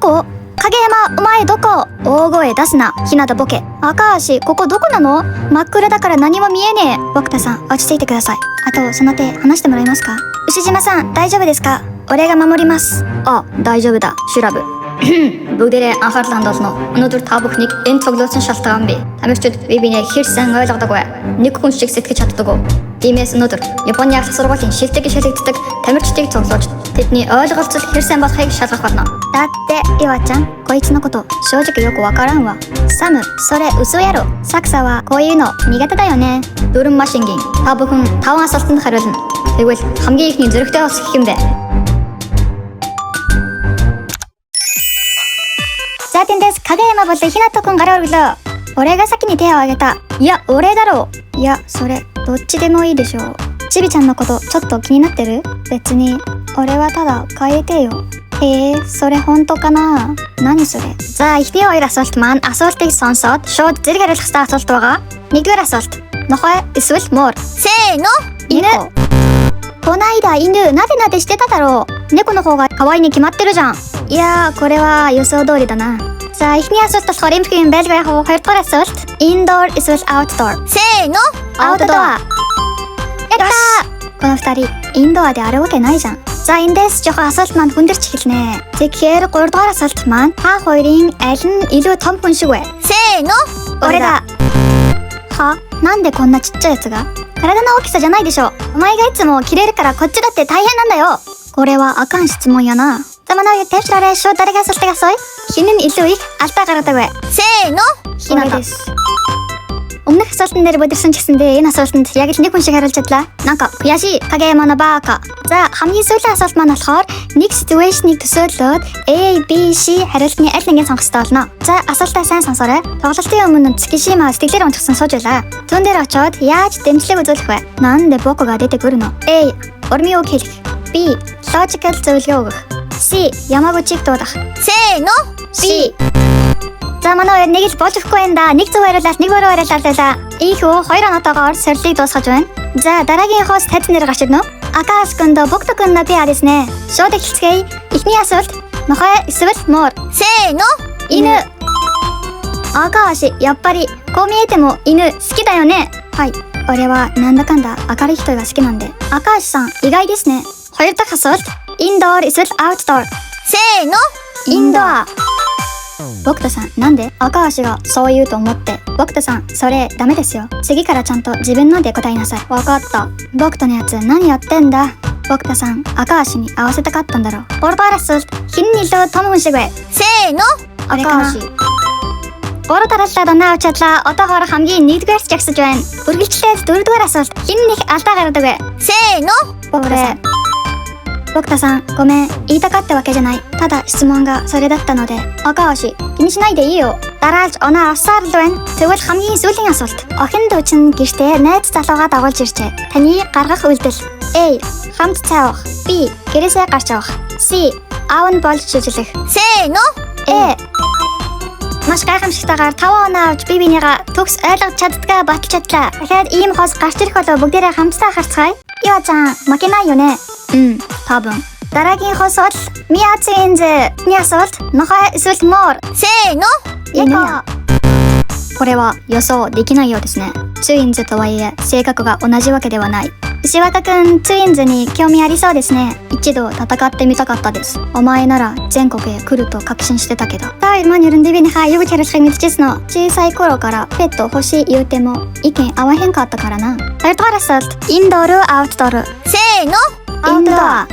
こ？影山、お前どこ？大声出すな、ひなたボケ。赤足、ここどこなの？真っ暗だから何も見えねえ。僕田さん、落ち着いてください。あと、その手、離してもらえますか？牛島さん、大丈夫ですか？俺が守ります。あ、大丈夫だ、シュラブ。бүгдээрээ анхаарал хандуулна уу? Өнөөдөр та бүхнийг энэ цуглуулсан шалтгаан бий. Тамирчид би бинийг хэр сайн ойлгодоггүй. Нэг хүн шиг сэтгэж чаддаг уу? Тиймээс өнөөдөр Японы их сургуулийн шилдэг шилэгддэг тамирчдыг цуглуулж тэдний ойлголцол хэр сайн болохыг шалгах болно. だってイワちゃん、こいつのこと正直よくわからんわ。サム、それ嘘やろ。サクサはこういうの苦手だよね. Дөрвөн машингийн та бүхэн 5 асуултанд хариулна. Тэгвэл хамгийн ихний зөрөгтэй бас гэх юм бэ? ザーテンです。影山ボってひなとくんからおるけど、俺が先に手を挙げた。いや、俺だろう。いや、それどっちでもいいでしょう。ちびちゃんのことちょっと気になってる？別に俺はただ帰りてよ。へえ、それ本当かな？何それ? За, ихний хоёр асуулт маань асуултыг сонсоод шууд зэрэг хариулах ёстой асуулт байгаа. Нэгдүгээр асуулт. Нохой эсвэл муур? せーの。犬。こないだ犬なでなでしてただろう。猫の方が可愛いに決まってるじゃん。いやー、これは予想通りだな。За, ихний асуулт болохоор эмхгийн байлгаа яг хоёрдугаар асуулт. Indoor эсвэл outdoor? せーの。Outdoor. やったー! この二人インドアであるわけないじゃん. За, эндээс жоохон асуулт маань хүндэрч эхэлнэ. Тэгэхээр 3 дугаар асуулт маань та хоёрын аль нь илүү том хүн шиг вэ? せーの。俺だ。は? なんでこんなちっちゃいやつが? 体の大きさじゃないでしょ。お前がいつもキレるからこっちだって大変なんだよ。これはあかん質問やな. За, манай төвчлөрөө шууд дараагийн асуултыг асууя. Хин нь илүү их алдаа гаргадаг вэ? せーの。ひなたです. Өмнөх асуултан дээр бодирсан ч гэсэндээ энэ асуултанд яг л нэг хүн шиг хариулж чадлаа. Нанка яши Кагеяма no баака. За, хамгийн сүүлийн асуулт маань болохоор нэг ситуашныг төсөөлөөд A, B, C хариултны аль нэгийг сонгох ёстой болно. За, асуултаа сайн сонсоорой. Тоглолтын өмнө Цукишима сэтгэлээр унтсан сууж байлаа. Зүүн дээр очоод яаж дэмжлэг үзүүлэх вэ? Нанде бокуга дэдэг өрнө. A, урмын үг хэлэх. B, logical зөвлөгөө өгөх. C, Ямагучиг дуудах. せーの。C. За, манай хоёр нэг л болж өгөхгүй юм да. Нэг зөв хариулаад нэг буруу хариулаад байлаа. Ийхүү 2 оноотойгоор сорилтыг дуусгаж байна. За, дараагийн хост тайзан дээр гарч ирнэ үү? Акаас күндө богдо күн напи адэснэ. Шууд эхэлцгээе. Эхний асуулт. Нохой эсвэл муур? せーの。犬。Акааши、やっぱりこう見えても犬好きだよね。はい。俺はなんだかんだ明るい人が好きなんで。Акаашиさん、意外ですね. 2 дахь асуулт. Indoor эсвэл outdoor? せーの。インドア。僕田さん、なんで赤足がそう言うと思って。僕田さん、それダメですよ。次からちゃんと自分ので答えなさい。わかった。僕田のやつ何やってんだ。僕田さん、赤足に合わせたかったんだろう。Ortaarasult, хин илүү том хүн шиг вэ? せーの。赤足. 3 дараалал донаа уучаалаа. Одоогоор хамгийн 1-р жагсаж байна. Үргэлжлээд 4-р асуулт. Хин нэг алдаа гаргадаг вэ? せーの。僕田。僕田さん、ごめん。言いたかったわけじゃない。ただ質問がそれだったので。赤足、気にしないでいいよ. Дараалж оноо авсаар л байна. Тэгвэл хамгийн сүүлийн асуулт. Охин дүү чинь гэртээ найз залуугаа дагуулж иржээ. Таны гаргах үйлдэл. A. Хамт цай авах. B. Гэрээсээ гарч авах. C. Аав нь болж шижлэх. せーの. A. Маш гайхамшигтайгаар 5 оноо авч би бинийгаа төгс ойлгож чаддгаа баталж чадлаа. Дахиад ийм хос гарч ирэх болоо бүгдээрээ хамтдаа харцгаая. Иваちゃん、負けないよね? 多分。дараагийн хосол Миа цэнз. Миний асуулт. Нохой эсвэл муур? せーの。猫。これは予想できないようですね。ツインズとはいえ性格が同じわけではない。牛若くん、ツインズに興味ありそうですね。一度戦ってみたかったです。お前なら全国へ来ると確信してたけど。Tayo man yung rindibin ha, yung character мэдчихсэнの. 小さい頃からペット欲しい言うても意見合わへんかったからな。2-р асуулт. Indoor, outdoor? せーの。Outdoor.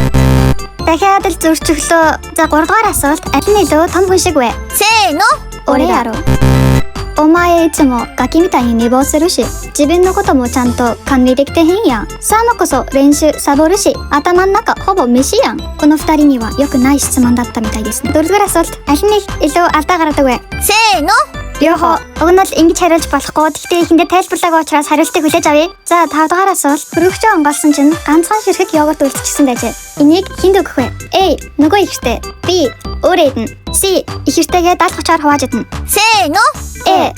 Дахиад л зөрчөглөө. За 3-р асуулт. Аль нь илүү том хүн шиг вэ? せーの。俺だろう。お前いつもガキみたいに寝坊するし、自分のこともちゃんと管理できてへんやん。サーモこそ練習サボるし、頭の中ほぼ飯やん。この2人には良くない質問だったみたいですね。Дөрөвдүгээр асуулт. Аль нь илүү алдаа гаргадаг вэ? せーの.両方. Уг нь л ингэж хариулж болохгүй. Гэхдээ ихэндээ тайлбарлаагүй учраас хариултыг хүлээж авъя. За 5-р асуулт. Хөрөгчөө онгоолсон чинь ганцхан ширхэг йогурт үлдчихсэн байжээ. Энийг хинд өгөх вэ? A. Нөгөө ихтэй. B. Өөрөө идэн. C. Ихэртэйгээ даалгавчаар хувааж идэн. せーの. A.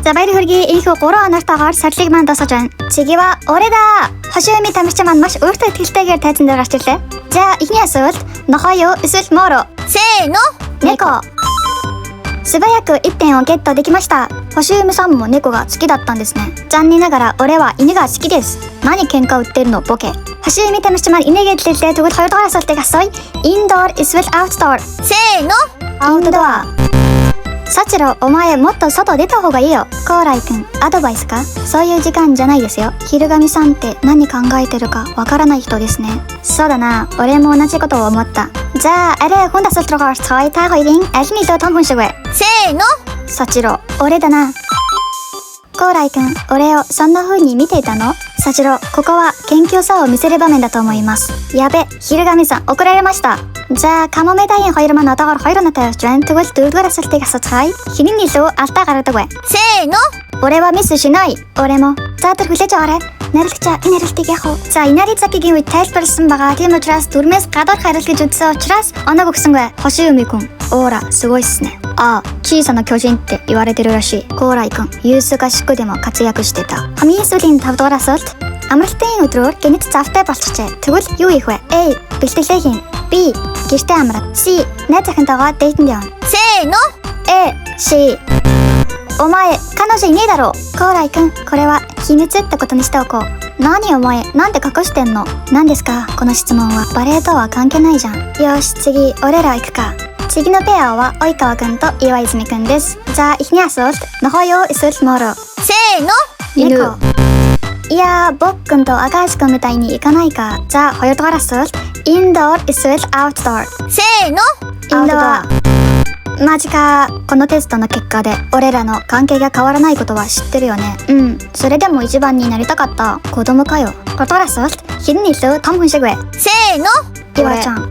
じゃあバイルフルギーインフ3 оноортойгоор сарлыг маань дуусгаж байна. Цэги ва өөрөө да. Хошоо ми тамирчин маань маш өөртөө тэлтэйгээр тайзан дээр гарч ирлээ. За ихний асуулт. Нохой юу эсвэл муур уу? せーの.猫。素早く1点をゲットできました。星梅さんも猫が好きだったんですね。残念ながら俺は犬が好きです。何喧嘩売ってるのボケ。星梅잠시만 인에게 들 때 두고 털털했을 때가 써이 indoor is with outdoor. せーの。アウトドア。サチロ、お前もっと外出た方がいいよ。コーライくん、アドバイスか？そういう時間じゃないですよ。昼神さんって何考えてるかわからない人ですね。そうだな、俺も同じことを思った。じゃあ、혼자서 들어갈 타이 타이링 알신이도 탐훈시고해。せーの。サチロ、俺だな。コーライくん、俺をそんな風に見ていたの？サチロ、ここは謙虚さを見せる場面だと思います。やべ、昼神さん遅られました。じゃあ、カモメ다인 허이르만 얻어갈 허이르나타였죠. 두골 두골했을 때가 서차이 히닝니도 알다가르다고해。せーの。俺はミスしない。俺も。자들 글쎄죠 아래. 내릴자 이내릴때게 하고. 자 이날이 잡히기 위해 테스트를 바가 팀을 트라스 두르면서 가다 가르치 jutsu 트라스 어느 곡 쓴 거야. 허시우미군. 오라, すごいっすね。ああ、小さな巨人って言われてるらしい。コーライ君、ユース合宿でも活躍してた。хамгийн сүүлийн 5 дугаар асуулт. Амралтын өдрөөр гинэт завтай болчихжээ. Тэгвэл юу хийх вэ? A. Бэлтгэлээ хийн. B. Гэртээ амрах. C. Найз захинтайгаа дейтэнд явна. せーの。A. C。お前、彼女いねえだろ。コーライ君、これは秘密ってことにしておこう。何お前、なんで隠してんの？何ですかこの質問は。バレエとは関係ないじゃん。よし、次、俺ら行くか。次のペアは及川くんと岩泉くんです。자、이히냐솔 너허요 있을 모르。せーの。犬。いやー、ボッくんと赤石くんみたいに行かないか。자、허요도라솔 indoor is with outdoor。せーの。インドア。マジか。このテストの結果で俺らの関係が変わらないことは知ってるよね。うん、それでも一番になりたかった。子供かよ。허도라솔 히닝니도 탐훈시고해。せーの。岩ちゃん。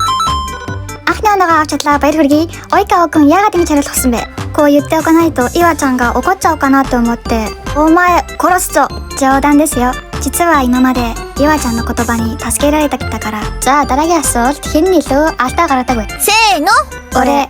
아χν나가 아쳤라 바이르기 어이카오くんやがてにチャレトスべ。こう言っておかないと岩ちゃんが怒っちゃうかなと思って。お前殺すぞ。冗談ですよ。実は今まで岩ちゃんの言葉に助けられてきたから。じゃあ誰がそう히닝니도 알다가르다고해。せーの。俺。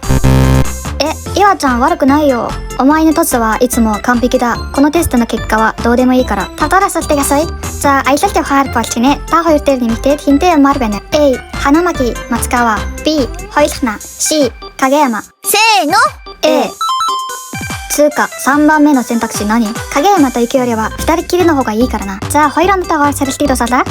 岩ちゃん悪くないよ。お前のトスはいつも完璧だ。このテストの結果はどうでもいいから。타돌았을 때가 써이. 자, 아이슬 때 화할 볼티네. 다 허일 때 리미테 힌트에 말베네. A. 하나마키 마츠카와. B. 허일나. C. 가게야마. せーの。A。つうか3番目の選択肢何？影山と行くよりは2人きりの方がいいからな。じゃあホイランのタワーセルスティードさだ。